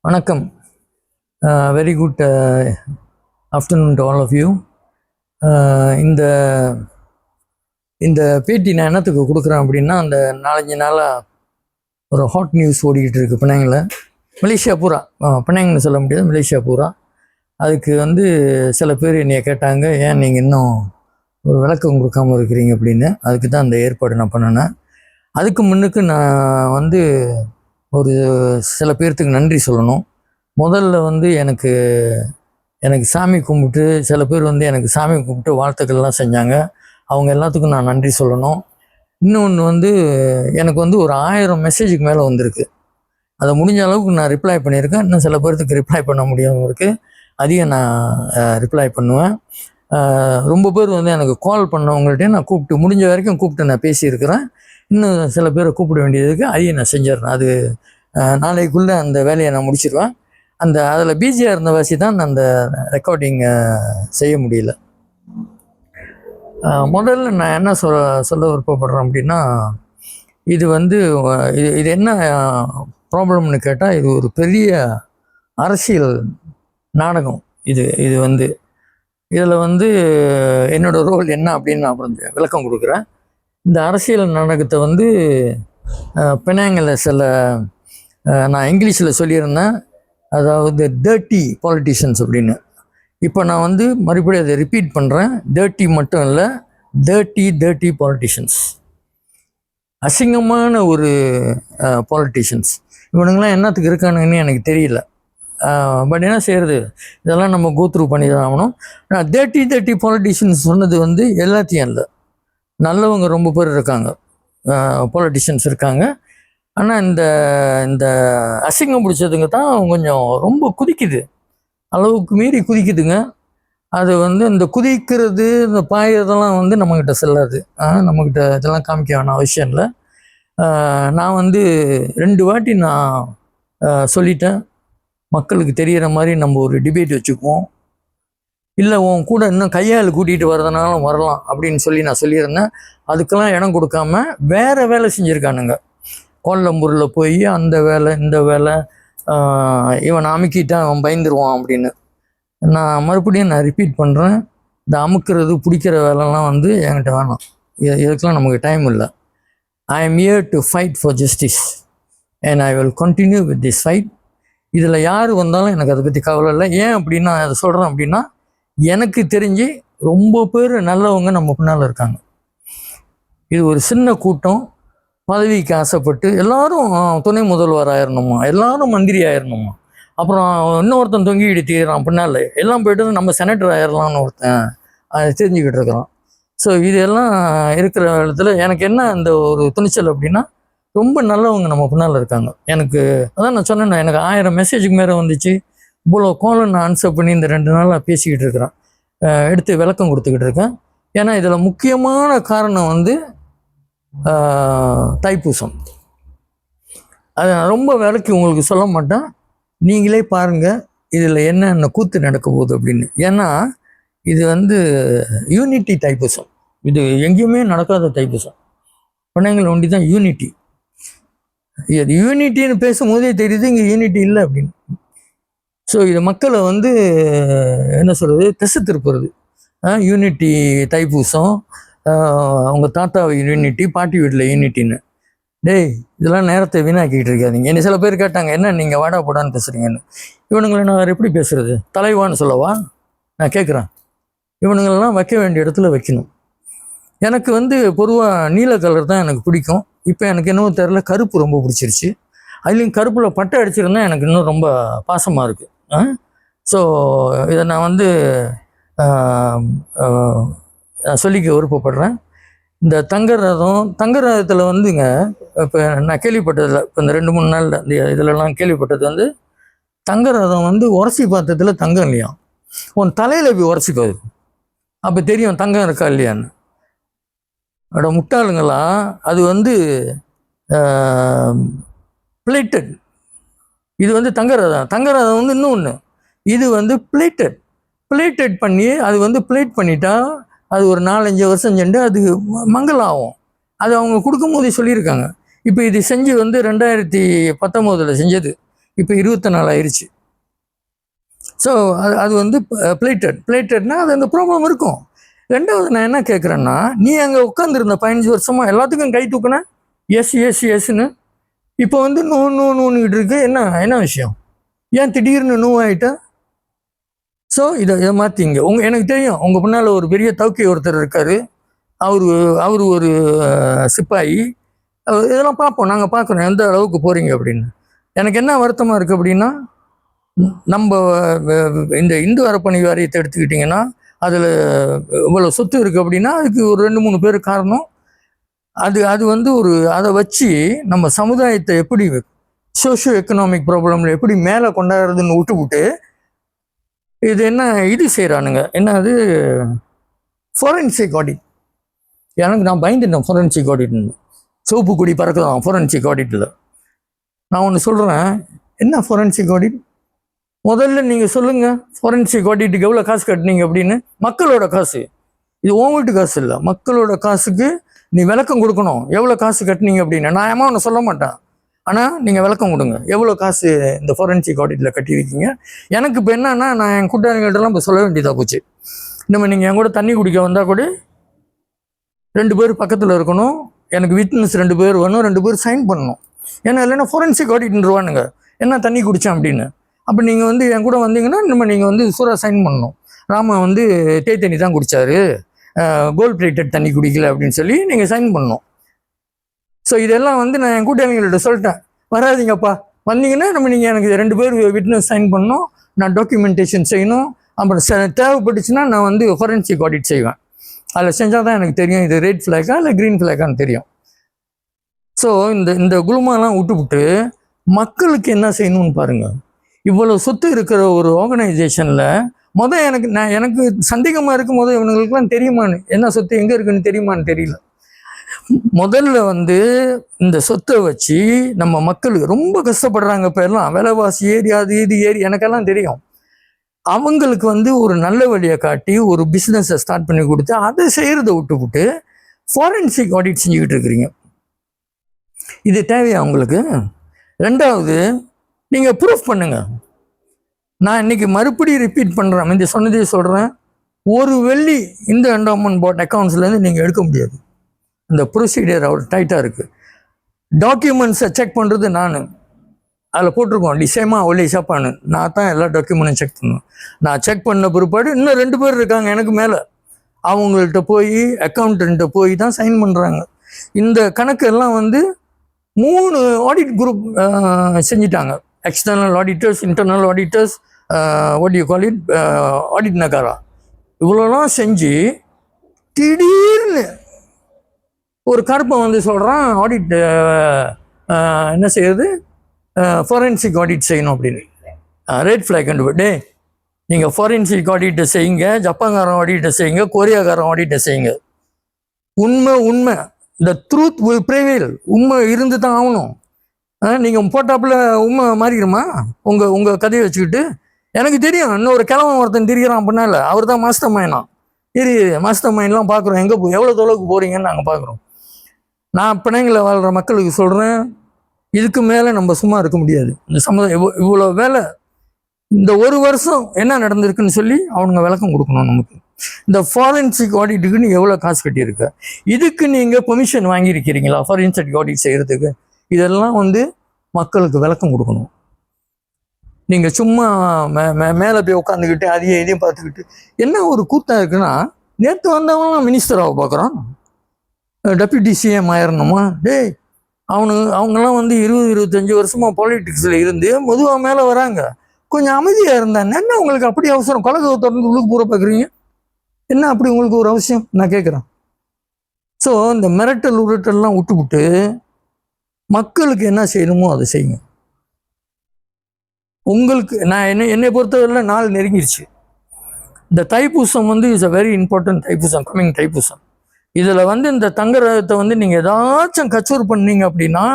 வணக்கம். Very good afternoon to all of you. இந்த இந்த பேட்டி நான் என்னத்துக்கு கொடுக்குறேன் அப்படின்னா, அந்த 4-5 நாளாக ஒரு ஹாட் நியூஸ் ஓடிக்கிட்டு இருக்குது பினாங்கில். மலேசியா பூரா, பினாங்னு சொல்ல முடியாது, மலேசியா பூரா. அதுக்கு சில பேர் என்னைய கேட்டாங்க, ஏன் நீங்கள் இன்னும் ஒரு விளக்கம் கொடுக்காமல் இருக்கிறீங்க அப்படின்னு. அதுக்கு தான் அந்த ஏற்பாடு நான் பண்ணினேன். அதுக்கு முன்னுக்கு நான் ஒரு சில பேர்த்துக்கு நன்றி சொல்லணும். முதல்ல எனக்கு சாமி கும்பிட்டு, சில பேர் எனக்கு சாமி கும்பிட்டு வாழ்த்துக்கள்லாம் செஞ்சாங்க. அவங்க எல்லாத்துக்கும் நான் நன்றி சொல்லணும். இன்னொன்று எனக்கு ஒரு 1000 மெசேஜுக்கு மேலே வந்திருக்கு. அதை முடிஞ்ச அளவுக்கு நான் ரிப்ளை பண்ணியிருக்கேன். இன்னும் சில பேர்த்துக்கு ரிப்ளை பண்ண முடியாமல் இருக்குது. அதையும் நான் ரிப்ளை பண்ணுவேன். ரொம்ப பேர் எனக்கு கால் பண்ணவங்கள்ட்டையும் நான் கூப்பிட்டு, முடிஞ்ச வரைக்கும் கூப்பிட்டு நான் பேசியிருக்கிறேன். இன்னும் சில பேரை கூப்பிட வேண்டியதுக்கு அதையும் நான் செஞ்சிடறேன். அது நாளைக்குள்ளே அந்த வேலையை நான் முடிச்சிடுவேன். அதில் பிஸியாக இருந்த வாசி தான் அந்த ரெக்கார்டிங்கை செய்ய முடியல. முதல்ல நான் என்ன சொல்ல விருப்பப்படுறேன் அப்படின்னா, இது இது என்ன ப்ராப்ளம்னு கேட்டால், இது ஒரு பெரிய அரசியல் நாடகம். இது இதில் என்னோடய ரோல் என்ன அப்படின்னு நான் அப்புறம் விளக்கம் கொடுக்குறேன். இந்த அரசியல் நாடகத்தை பினாங்கில் நான் இங்கிலீஷில் சொல்லியிருந்தேன், அதாவது டர்ட்டி பாலிட்டிஷியன்ஸ் அப்படின்னு. இப்போ நான் மறுபடியும் அதை ரிப்பீட் பண்ணுறேன். டர்ட்டி மட்டும் இல்லை, டர்ட்டி பாலிட்டிஷியன்ஸ், அசிங்கமான ஒரு பாலிட்டிஷியன்ஸ். இவனுங்களாம் என்னத்துக்கு இருக்கானுங்கன்னு எனக்கு தெரியல. பட் என்ன செய்கிறது, இதெல்லாம் நம்ம கோத்ரூ பண்ணி தான் ஆகணும். நான் டர்ட்டி பாலிட்டிஷியன்ஸ் சொன்னது எல்லாத்தையும் இல்லை. நல்லவங்க ரொம்ப பேர் இருக்காங்க, பாலிட்டிஷியன்ஸ் இருக்காங்க. ஆனால் இந்த அசிங்கம் பிடிச்சதுங்க தான் கொஞ்சம் ரொம்ப குதிக்குது, அளவுக்கு மீறி குதிக்குதுங்க. அது இந்த குதிக்கிறது, இந்த பாயறதெல்லாம் நம்மக்கிட்ட செல்லாது. நம்மக்கிட்ட இதெல்லாம் காமிக்க வேணாம், அவசியம் இல்லை. நான் 2 வாட்டி நான் சொல்லிட்டேன், மக்களுக்கு தெரிகிற மாதிரி நம்ம ஒரு டிபேட் வச்சுக்குவோம், இல்லை உன் கூட இன்னும் கையால் கூட்டிகிட்டு வரதுனாலும் வரலாம் அப்படின்னு நான் சொல்லியிருந்தேன். அதுக்கெல்லாம் இடம் கொடுக்காம வேறு வேலை செஞ்சுருக்கானுங்க. கோலம்பூரில் போய் அந்த வேலை இந்த வேலை, இவன் அமுக்கிட்டான் அவன் பயந்துருவான் அப்படின்னு. நான் மறுபடியும் ரிப்பீட் பண்ணுறேன், இந்த அமுக்கிறது பிடிக்கிற வேலைலாம் என்கிட்ட வேணாம். இதுக்கெல்லாம் நமக்கு டைம் இல்லை. I am here to fight for justice and I will continue with this fight. இதில் யார் வந்தாலும் எனக்கு அதை பற்றி கவலை இல்லை. ஏன் அப்படின்னா அதை சொல்கிறேன் அப்படின்னா, எனக்கு தெரிஞ்சு ரொம்ப பேர் நல்லவங்க நம்ம பின்னால் இருக்காங்க. இது ஒரு சின்ன கூட்டம், பதவிக்கு ஆசைப்பட்டு எல்லாரும் துணை முதல்வர் ஆயிடணுமா, எல்லாரும் மந்திரி ஆயிடணுமா, அப்புறம் இன்னொருத்தன் தொங்கிட்டு தீரான் பின்னால், எல்லாம் போய்ட்டு நம்ம செனட்டர் ஆயிடலாம்னு ஒருத்தன் அதை தெரிஞ்சுக்கிட்டு இருக்கிறான். ஸோ இதெல்லாம் இருக்கிற இடத்துல எனக்கு என்ன அந்த ஒரு துணிச்சல் அப்படின்னா, ரொம்ப நல்லவங்க நம்ம பின்னால் இருக்காங்க. அதான் நான் சொன்னேன், எனக்கு 1000 மெசேஜுக்கு மேலே வந்துச்சு. இவ்வளோ கோலம் நான் ஆன்சர் பண்ணி இந்த 2 நாளாக பேசிக்கிட்டு இருக்கிறேன், எடுத்து விளக்கம் கொடுத்துக்கிட்டு இருக்கேன். ஏன்னா இதில் முக்கியமான காரணம் தைப்பூசம். அதை நான் ரொம்ப விளக்கி உங்களுக்கு சொல்ல மாட்டேன், நீங்களே பாருங்கள் இதில் என்னென்ன கூத்து நடக்க போகுது அப்படின்னு. ஏன்னா இது யூனிட்டி தைப்பூசம். இது எங்கேயுமே நடக்காத தைப்பூசம். பிள்ளைங்கள் ஒண்டி தான் யூனிட்டி. இது யூனிட்டின்னு பேசும்போதே தெரியுது இங்கே யூனிட்டி இல்லை அப்படின்னு. ஸோ இது மக்களை என்ன சொல்கிறது, திசை திருப்புறது. யூனிட்டி தைப்பூசம், அவங்க தாத்தா யூனிட்டி, பாட்டி வீட்டில் யூனிட்டின்னு. டேய், இதெல்லாம் நேரத்தை வீணாக்கிட்டு இருக்காதிங்க. என்ன சில பேர் கேட்டாங்க, என்ன நீங்கள் வாடா போடான்னு பேசுகிறீங்கன்னு. இவனுங்களை நான் வேறு எப்படி பேசுகிறது, தலைவான்னு சொல்லவா? நான் கேட்குறேன், இவனுங்களெல்லாம் வைக்க வேண்டிய இடத்துல வைக்கணும். எனக்கு பொதுவாக நீல கலர் தான் எனக்கு பிடிக்கும். இப்போ எனக்கு என்னவோ தெரில, கருப்பு ரொம்ப பிடிச்சிருச்சு. அதுலேயும் கருப்பில் பட்டை அடிச்சிருந்தா எனக்கு இன்னும் ரொம்ப பாசமாக இருக்குது. ஸோ இதை நான் சொல்லிக்க விருப்பப்படுறேன். இந்த தங்க ரதத்தில் இப்போ நான் கேள்விப்பட்டதில்லை, இப்போ இந்த 2-3 நாளில் இந்த இதிலெல்லாம் கேள்விப்பட்டது தங்க ரதம் உரசி பாத்திரத்தில் தங்கம் இல்லையா, உன் தலையில் போய் உரசிப்பாரு, அப்போ தெரியும் தங்கம் இருக்கா இல்லையான்னு. அதோட முட்டாளுங்களா, அது பிளேட்டட். இது தங்க ரதம் இன்னும் ஒன்று, இது பிளேட்டட் பண்ணி, அது பிளேட் பண்ணிட்டா அது ஒரு 4-5 வருஷம் சென்று அது மங்களாகும். அது அவங்க கொடுக்கும்போதே சொல்லியிருக்காங்க. இப்போ இது செஞ்சு 2019 செஞ்சது. இப்போ 24 ஆயிடுச்சு. ஸோ அது வந்து பிளேட்டட்னா அது அந்த ப்ராப்ளம் இருக்கும். ரெண்டாவது நான் என்ன கேட்குறேன்னா, நீ அங்கே உட்காந்துருந்த 15 வருஷமா எல்லாத்துக்கும் கை தூக்குன எஸ்ன்னு இப்போ வந்து நூன்னுக்கிட்டு இருக்கு. என்ன விஷயம்? ஏன் திடீர்னு ஆகிட்ட? ஸோ இதை மாற்றிங்க. எனக்கு தெரியும் உங்கள் முன்னால் ஒரு பெரிய தவுக்கி ஒருத்தர் இருக்கார். அவர் ஒரு சிப்பாயி. இதெல்லாம் பார்ப்போம், நாங்கள் பார்க்குறோம் எந்த அளவுக்கு போகிறீங்க அப்படின்னு. எனக்கு என்ன வருத்தமாக இருக்குது அப்படின்னா, நம்ம இந்த இந்து அறப்பணி வாரியத்தை எடுத்துக்கிட்டிங்கன்னா அதில் இவ்வளோ சொத்து இருக்குது அப்படின்னா அதுக்கு ஒரு 2-3 பேர் காரணம். அது வந்து அதை வச்சு நம்ம சமுதாயத்தை எப்படி சோஷியோ எக்கனாமிக் ப்ராப்ளமில் எப்படி மேலே கொண்டாடுறதுன்னு விட்டு இது இது செய்கிறானுங்க. அது ஃபாரன்சிக் ஆடிட். நான் பயந்துட்டேன் ஃபாரன்சிக் ஆடிட்னு. சோப்பு குடி பறக்கலாம் ஃபாரன்சிக் ஆடிட்டில். நான் ஒன்று சொல்கிறேன், என்ன ஃபாரன்சிக் ஆடிட்? முதல்ல நீங்கள் சொல்லுங்கள், ஃபாரன்சிக் ஆடிட்டுக்கு எவ்வளோ காசு கட்டினீங்க அப்படின்னு. மக்களோட காசு இது, உன் வீட்டு காசு இல்லை, மக்களோட காசுக்கு நீ விளக்கம் கொடுக்கணும். எவ்வளோ காசு கட்டினீங்க அப்படின்னு. நான் ஏமா ஒன்று சொல்ல மாட்டேன், ஆனால் நீங்கள் விளக்கம் கொடுங்க, எவ்வளோ காசு இந்த ஃபாரன்சிக் ஆடிட்டில் கட்டியிருக்கீங்க. எனக்கு இப்போ என்னன்னா, நான் என் கூட்டாளிகள்ட்டெல்லாம் இப்போ சொல்ல வேண்டியதாக போச்சு. நம்ம நீங்கள் என் கூட தண்ணி குடிக்க வந்தால் கூட 2 பேர் பக்கத்தில் இருக்கணும், எனக்கு விட்னஸ் 2 பேர் வேணும், 2 பேர் சைன் பண்ணணும். ஏன்னா இல்லைன்னா ஃபாரன்சிக் ஆடிட்ருவானுங்க என்ன தண்ணி குடித்தேன் அப்படின்னு. அப்போ நீங்கள் வந்து என் கூட வந்தீங்கன்னா நீங்கள் வந்து சூறா சைன் பண்ணணும். ராமா வந்து தண்ணி தான் குடித்தாரு, கோல்ட் பிளேட்டட் தண்ணி குடிக்கல அப்படின்னு சொல்லி நீங்கள் சைன் பண்ணணும். ஸோ இதெல்லாம் வந்து நான் என் கூட்டாளிகள்கிட்ட சொல்லிட்டேன், வராதிங்கப்பா, வந்தீங்கன்னா நீங்கள் எனக்கு 2 பேர் விட்னஸ் சைன் பண்ணணும், நான் டாக்குமெண்டேஷன் செய்யணும், அப்புறம் தேவைப்பட்டுச்சுன்னா நான் வந்து ஃபாரன்சிக் ஆடிட் செய்வேன். அதில் செஞ்சால் தான் எனக்கு தெரியும் இது ரெட் ஃப்ளாக்கா இல்லை க்ரீன் ஃப்ளாக்கான்னு தெரியும். ஸோ இந்த குழுமாலாம் விட்டுவிட்டு மக்களுக்கு என்ன செய்யணும்னு பாருங்கள். இவ்வளோ சொத்து இருக்கிற ஒரு ஆர்கனைசேஷனில் எனக்கு சந்தேகமாக இருக்கும் போது இவனுங்களுக்குலாம் தெரியுமான்னு, என்ன சொத்து எங்கே இருக்குன்னு தெரியுமான்னு தெரியல. முதல்ல வந்து இந்த சொத்தை வச்சு நம்ம மக்கள் ரொம்ப கஷ்டப்படுறாங்க. இப்போ எல்லாம் விலைவாசி ஏறி அது இது ஏறி எனக்கெல்லாம் தெரியும். அவங்களுக்கு வந்து ஒரு நல்ல வழியை காட்டி ஒரு பிஸ்னஸை ஸ்டார்ட் பண்ணி கொடுத்து அதை செய்கிறத விட்டுவிட்டு ஃபாரன்சிக் ஆடிட் செஞ்சுக்கிட்டு இருக்கிறீங்க. இது தேவையா உங்களுக்கு? ரெண்டாவது, நீங்கள் ப்ரூஃப் பண்ணுங்க. நான் இன்னைக்கு மறுபடியும் ரிப்பீட் பண்ணுறேன், இந்த சொன்னதே சொல்கிறேன், ஒரு வெள்ளி இந்த என்டோமெண்ட் போர்ட் அக்கௌண்ட்ஸ்லேருந்து நீங்கள் எடுக்க முடியாது. இந்த ப்ரொசீடியர் அவர் டைட்டாக இருக்குது. டாக்குமெண்ட்ஸை செக் பண்ணுறது நான், அதில் போட்டிருக்கோம் டிசைமா ஒல்லி ஷாப்பான்னு. நான் தான் எல்லா டாக்குமெண்ட்டும் செக் பண்ணுவேன். நான் செக் பண்ண பிற்பாடு இன்னும் 2 பேர் இருக்காங்க எனக்கு மேலே, அவங்கள்ட்ட போய் அக்கௌண்டன்ட்ட போய் தான் சைன் பண்ணுறாங்க. இந்த கணக்கு எல்லாம் வந்து 3 ஆடிட் குரூப் செஞ்சிட்டாங்க. External auditors, internal auditors, what you call it, audit நகாரா, இவ்வளோலாம் செஞ்சு திடீர்னு ஒரு கருப்பம் வந்து சொல்கிறான் ஆடிட் என்ன செய்யுது, ஃபாரன்சிக் ஆடிட் செய்யணும் அப்படின்னு. ரெட் ஃப்ளாக் கண்டுபிட்டு, நீங்கள் ஃபாரன்சிக் ஆடிட்டை செய்யுங்க, ஜப்பான்காரன் ஆடிட்டை செய்யுங்க, கொரியாக்காரன் ஆடிட்டை செய்யுங்க. உண்மை த ட்ரூத் வில் ப்ரிவேல். உண்மை இருந்து தான் ஆகணும். நீங்கள் போட்டாப்புல உண்மை மாறிடுமா உங்கள் கதையை வச்சுக்கிட்டு? எனக்கு தெரியும் இன்னொரு கிழமை ஒருத்தன் திரிகிறான் அப்படின்னா இல்லை, அவர் தான் மாஸ்டர் மைண்டான். மாஸ்டர் மைண்ட்லாம் பார்க்குறோம், எங்கே எவ்வளோ தொலைவுக்கு போகிறீங்கன்னு நாங்கள் பார்க்குறோம். நான் பிணைங்களில் வாழ்கிற மக்களுக்கு சொல்கிறேன், இதுக்கு மேலே நம்ம சும்மா இருக்க முடியாது. இந்த சமுதாயம் இவ்வளோ வேலை, இந்த 1 வருஷம் என்ன நடந்திருக்குன்னு சொல்லி அவனுங்க விளக்கம் கொடுக்கணும் நமக்கு. இந்த ஃபாரன்சிக் ஆடிட்டுக்கு நீ எவ்வளோ காசு கட்டியிருக்க, இதுக்கு நீங்கள் பெர்மிஷன் வாங்கியிருக்கிறீங்களா ஃபாரன்சிக் ஆடிட் செய்கிறதுக்கு? இதெல்லாம் வந்து மக்களுக்கு விளக்கம் கொடுக்கணும். நீங்கள் சும்மா மேலே போய் உட்காந்துக்கிட்டு அதையும் இதையும் பார்த்துக்கிட்டு என்ன ஒரு கூட்டம் இருக்குன்னா, நேற்று வந்தவங்களாம் மினிஸ்டராக பார்க்குறான், டெப்யூட்டி சிஎம் ஆயிரணுமா? டேய், அவங்கெல்லாம் வந்து 20-25 வருஷமா பாலிட்டிக்ஸில் இருந்து பொதுவாக மேலே வராங்க. கொஞ்சம் அமைதியாக இருந்தாங்க. என்ன உங்களுக்கு அப்படி அவசரம்? கலகத்தை திறந்து உள்ளுக்கு பூரா பார்க்குறீங்க, என்ன அப்படி உங்களுக்கு ஒரு அவசியம்? நான் கேட்குறேன். ஸோ இந்த மிரட்டல் உருட்டல்லாம் விட்டுவிட்டு மக்களுக்கு என்ன செய்யணுமோ அதை செய்யுங்க. உங்களுக்கு நான் என்னை பொறுத்தவரையில் நாள் நெருங்கிடுச்சு. இந்த தைப்பூசம் வந்து is a very important Thaipusam, coming Thaipusam. இதில் வந்து இந்த தங்கரகத்தை வந்து நீங்கள் ஏதாச்சும் கச்சூர் பண்ணீங்க அப்படின்னா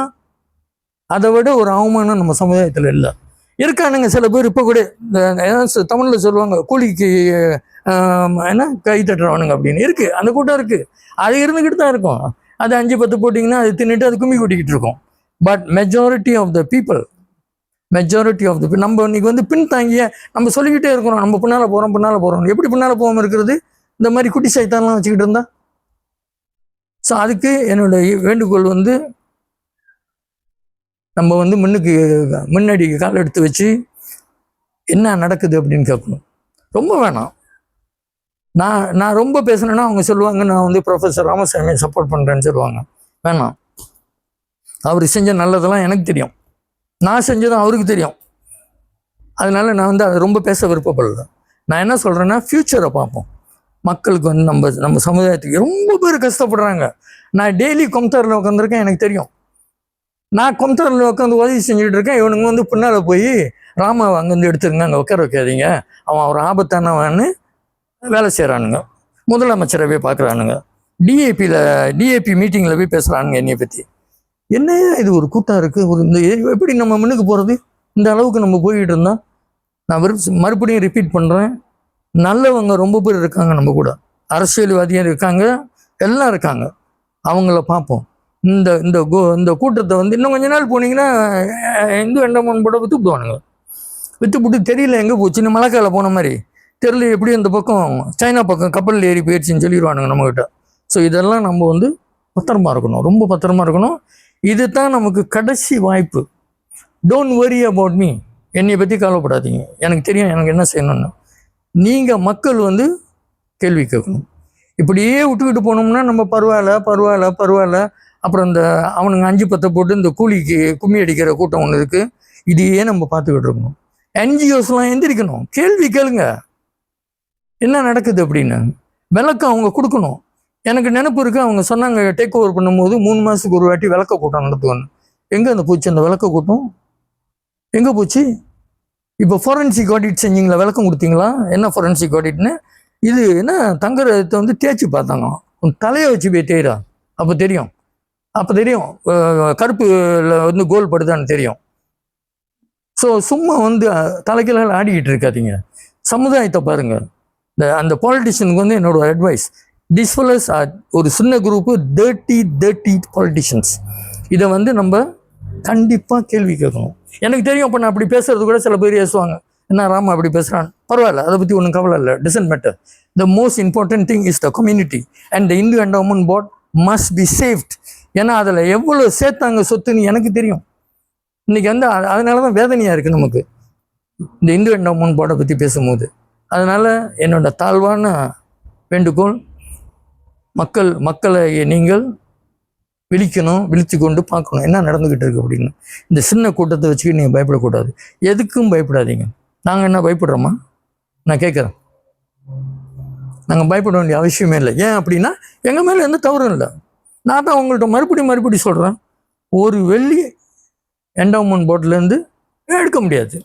அதை விட ஒரு அவமானம் நம்ம சமுதாயத்தில் இல்லை. இருக்கானுங்க சில பேர் இப்போ கூட இந்த தமிழில் சொல்லுவாங்க கூலிக்கு என்ன கை தட்டுறவனுங்க அப்படின்னு இருக்குது. அந்த கூட்டம் இருக்குது, அது இருந்துக்கிட்டு தான் இருக்கும். அது 5-10 போட்டிங்கன்னா அது தின்னுட்டு அது கும்மி கூட்டிக்கிட்டு இருக்கும். But majority of the people majority of the நம்ம இன்னைக்கு வந்து பின்தாங்கிய நம்ம சொல்லிக்கிட்டே இருக்கிறோம், நம்ம பின்னால் போகிறோம். எப்படி பின்னால் போகாமல் இருக்கிறது? இந்த மாதிரி குட்டி சைத்தான்லாம் வச்சுக்கிட்டு இருந்தா. ஸோ அதுக்கு என்னுடைய வேண்டுகோள் வந்து நம்ம வந்து முன்னாடி கால் எடுத்து வச்சு என்ன நடக்குது அப்படின்னு கேட்கணும். ரொம்ப வேணாம். நான் ரொம்ப பேசினேன்னா அவங்க சொல்லுவாங்க நான் வந்து ப்ரொஃபஸர் ராமசாமியை சப்போர்ட் பண்ணுறேன்னு சொல்லுவாங்க. வேணாம். அவர் செஞ்ச நல்லதெல்லாம் எனக்கு தெரியும், நான் செஞ்சதும் அவருக்கு தெரியும். அதனால நான் வந்து அதை ரொம்ப பேச விருப்பப்படல. நான் என்ன சொல்கிறேன்னா, ஃப்யூச்சரை பார்ப்போம். மக்களுக்கு வந்து நம்ம சமுதாயத்துக்கு ரொம்ப பேர் கஷ்டப்படுறாங்க. நான் டெய்லி கொம்தாரில் உட்காந்துருக்கேன், எனக்கு தெரியும். நான் கொம்தாரில் உட்காந்து உதவி செஞ்சுட்டு இருக்கேன். இவனுங்க வந்து பின்னால் போய் ராமாவை அங்கேருந்து எடுத்துருங்க, அங்கே உட்கார வைக்காதீங்க, அவன் ஒரு ஆபத்தானவன்னு வேலை செய்கிறானுங்க. முதலமைச்சரை போய் பார்க்குறானுங்க. டிஏபி மீட்டிங்கில் போய் பேசுகிறானுங்க என்னையை பற்றி. என்ன இது ஒரு கூட்டம் இருக்குது, ஒரு இந்த எப்படி நம்ம முன்னுக்கு போகிறது? இந்த அளவுக்கு நம்ம போய்கிட்டு இருந்தோம். நான் மறுபடியும் ரிப்பீட் பண்ணுறேன், நல்லவங்க ரொம்ப பேர் இருக்காங்க நம்ம கூட, அரசியல்வாதியாக இருக்காங்க, எல்லாம் இருக்காங்க. அவங்கள பார்ப்போம். இந்த கூட்டத்தை வந்து இன்னும் கொஞ்ச நாள் போனீங்கன்னா இந்து எண்டமன் போட விற்றுப்புட்டு தெரியல எங்கே போச்சு. இன்னும் மழைக்கால போன மாதிரி தெரியல, எப்படி இந்த பக்கம் சைனா பக்கம் கப்பலில் ஏறி போயிடுச்சின்னு சொல்லிடுவானுங்க நம்மகிட்ட. ஸோ இதெல்லாம் நம்ம வந்து பத்திரமா இருக்கணும், ரொம்ப பத்திரமா இருக்கணும். இது தான் நமக்கு கடைசி வாய்ப்பு. டோன்ட் வரி அபவுட் மீ, என்னை பற்றி கவலைப்படாதீங்க, எனக்கு தெரியும் எனக்கு என்ன செய்யணும்னு. நீங்கள் மக்கள் வந்து கேள்வி கேட்கணும். இப்படியே விட்டுக்கிட்டு போனோம்னா நம்ம பரவாயில்ல. அப்புறம் இந்த அவனுங்க 5-10 போட்டு இந்த கூலிக்கு கும்மி அடிக்கிற கூட்டம் ஒன்று இருக்குது, இதையே நம்ம பார்த்துக்கிட்டு இருக்கணும். என்ஜிஓஸ்லாம் எந்திரிக்கணும், கேள்வி கேளுங்க என்ன நடக்குது அப்படின்னு, விளக்கம் அவங்க கொடுக்கணும். எனக்கு நினைப்பு இருக்குது, அவங்க சொன்னாங்க டேக் ஓவர் பண்ணும்போது 3 மாதத்துக்கு ஒரு வாட்டி விளக்க கூட்டம் நடத்துவாங்க. எங்கே அந்த போச்சு அந்த விளக்க கூட்டம்? எங்கே போச்சு? இப்போ ஃபோரன்சிக் ஆடிட் செஞ்சிங்களா, விளக்கம் கொடுத்தீங்களா? என்ன ஃபோரன்சிக் ஆடிட்னு? இது என்ன தங்கரத்தை வந்து தேய்ச்சி பார்த்தாங்க, தலையை வச்சு போய் தேய்றா, அப்போ தெரியும் கருப்புல வந்து கோல் படுதான்னு தெரியும். ஸோ சும்மா வந்து தலைக்கெல்லாம் ஆடிக்கிட்டு இருக்காதீங்க, சமுதாயத்தை பாருங்கள். அந்த பாலிட்டிஷியனுக்கு வந்து என்னோட அட்வைஸ், திஸ் ஃபெல்லோஸ் ஆர் ஒரு சின்ன குரூப்பு டர்ட்டி பாலிட்டிஷியன்ஸ். இதை வந்து நம்ம கண்டிப்பாக கேள்வி கேட்கணும். எனக்கு தெரியும், அப்போ நான் அப்படி பேசுறது கூட சில பேர் பேசுவாங்க, என்ன ராமா அப்படி பேசுகிறான், பரவாயில்ல, அதை பற்றி ஒன்றும் கவலை இல்லை, doesn't matter. The most important thing is the community and the Hindu endowment board must be saved. ஏன்னா அதில் எவ்வளோ சேர்த்தாங்க சொத்துன்னு எனக்கு தெரியும். இன்றைக்கி வந்து அதனால தான் வேதனையாக இருக்குது நமக்கு இந்த இந்து எண்டோமென்ட் போர்டை பற்றி பேசும்போது. அதனால் என்னோட தாழ்வான வேண்டுகோள், மக்களை நீங்கள் விழிச்சு கொண்டு பார்க்கணும் என்ன நடந்துக்கிட்டு இருக்கு அப்படின்னு. இந்த சின்ன கூட்டத்தை வச்சுக்கிட்டு நீங்கள் பயப்படக்கூடாது, எதுக்கும் பயப்படாதீங்க. நாங்கள் என்ன பயப்படுறோமா? நான் கேட்குறேன், நாங்கள் பயப்பட வேண்டிய அவசியமே இல்லை. ஏன் அப்படின்னா எங்கள் மேலே எந்த தவறும் இல்லை. நான் தான் உங்கள்கிட்ட மறுபடியும் சொல்கிறேன், ஒரு வெள்ளி எண்டோமென்ட் போர்ட்லேருந்து எடுக்க முடியாது.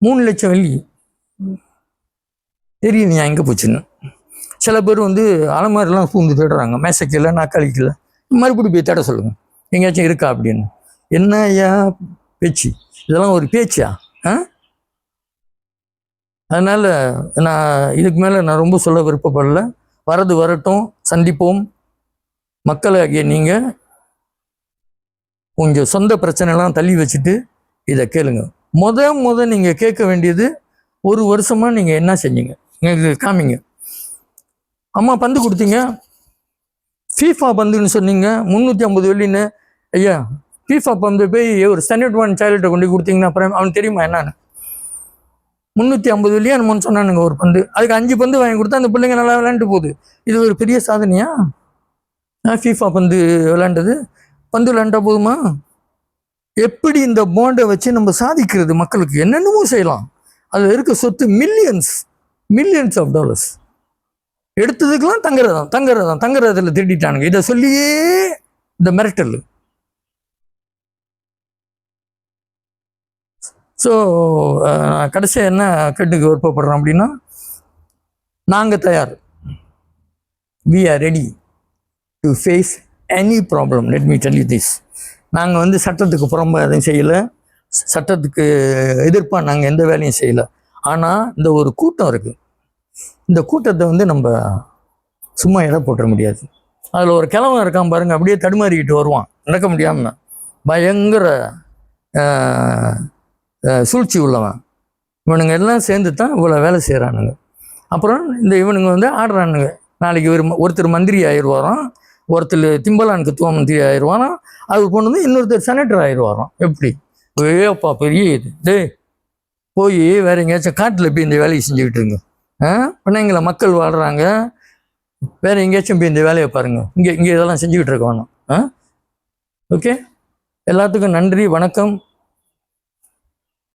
3 லட்சம் வெள்ளி தெரியும் ஏன் எங்கே போச்சுன்னு. சில பேர் வந்து அலமாரிலாம் பூந்து தேடுறாங்க, மேசைக்கில் நாக்காளிக்கில், மறுபடியும் போய் தேட சொல்லுங்கள் எங்கேயாச்சும் இருக்கா அப்படின்னு. என்ன ஐயா பேச்சு, இதெல்லாம் ஒரு பேச்சா? அதனால் நான் இதுக்கு மேலே நான் ரொம்ப சொல்ல விருப்பப்படல. வரட்டும், சந்திப்போம். மக்களாகிய நீங்கள் கொஞ்சம் சொந்த பிரச்சனைலாம் தள்ளி வச்சுட்டு இதை கேளுங்க. முத நீங்கள் கேட்க வேண்டியது, ஒரு வருஷமாக நீங்கள் என்ன செஞ்சீங்க எங்களுக்கு காமிங்க. அம்மா பந்து கொடுத்தீங்க, ஃபீஃபா பந்துன்னு சொன்னீங்க, 350 வெள்ளின்னு. ஐயா, ஃபீஃபா பந்து போய் ஒரு ஸ்டாண்டர்ட் 1 சைல்ட்டை கொண்டு கொடுத்தீங்கன்னா அப்புறம் அவனுக்கு தெரியுமா என்னன்னு? 350 வெள்ளியா என்னமோன்னு சொன்னானுங்க ஒரு பந்து, அதுக்கு 5 பந்து வாங்கி கொடுத்தா அந்த பிள்ளைங்க நல்லா விளையாண்டு போகுது. இது ஒரு பெரிய சாதனையா? ஃபீஃபா பந்து விளையாண்டது, பந்து விளையாண்டா போதுமா? எப்படி இந்த போண்டை வச்சு நம்ம சாதிக்கிறது? மக்களுக்கு என்னென்னமோ செய்யலாம். அதில் இருக்க சொத்து மில்லியன்ஸ் ஆஃப் டாலர்ஸ். எடுத்ததுக்கெல்லாம் தங்குறதில் திருடிட்டானுங்க. இதை சொல்லியே இந்த மிரட்டல். ஸோ கடைசியாக என்ன கேட்டுக்கு விருப்பப்படுறோம் அப்படின்னா, நாங்கள் தயார், we are ready to face any problem. Let me tell you this. நாங்கள் வந்து சட்டத்துக்கு புறம்பா எதுவும் செய்யலை, சட்டத்துக்கு எதிர்ப்பாக நாங்கள் எந்த வேலையும் செய்யலை. ஆனால் இந்த ஒரு கூட்டம் இருக்குது, இந்த கூட்டத்தை வந்து நம்ம சும்மா எடை போட்டுற முடியாது. அதில் ஒரு கிழவன் இருக்கான் பாருங்கள், அப்படியே தடுமாறிக்கிட்டு வருவான், நடக்க முடியாமல், பயங்கர சூழ்ச்சி உள்ளவன். இவனுங்க எல்லாம் சேர்ந்து தான் இவ்வளோ வேலை செய்கிறானுங்க. அப்புறம் இவனுங்க வந்து ஆடுறானுங்க. நாளைக்கு ஒருத்தர் மந்திரி ஆயிடுவாராம், ஒருத்தர் திம்பலானுக்கு துவ மந்திரி ஆயிடுவாராம், அது கொண்டு வந்து இன்னொருத்தர் செனட்டர் ஆயிடுவாராம். எப்படி ஏப்பா பெரிய இது போய் வேற எங்கேயாச்சும் காட்டில் போய் இந்த வேலையை செஞ்சுக்கிட்டு இருங்க. பிள்ளைங்கள மக்கள் வாழ்கிறாங்க, வேற எங்கேயாச்சும் போய் இந்த வேலையை பாருங்க. இங்கே இதெல்லாம் செஞ்சுக்கிட்டு இருக்க வேணும். ஓகே, எல்லாத்துக்கும் நன்றி, வணக்கம்.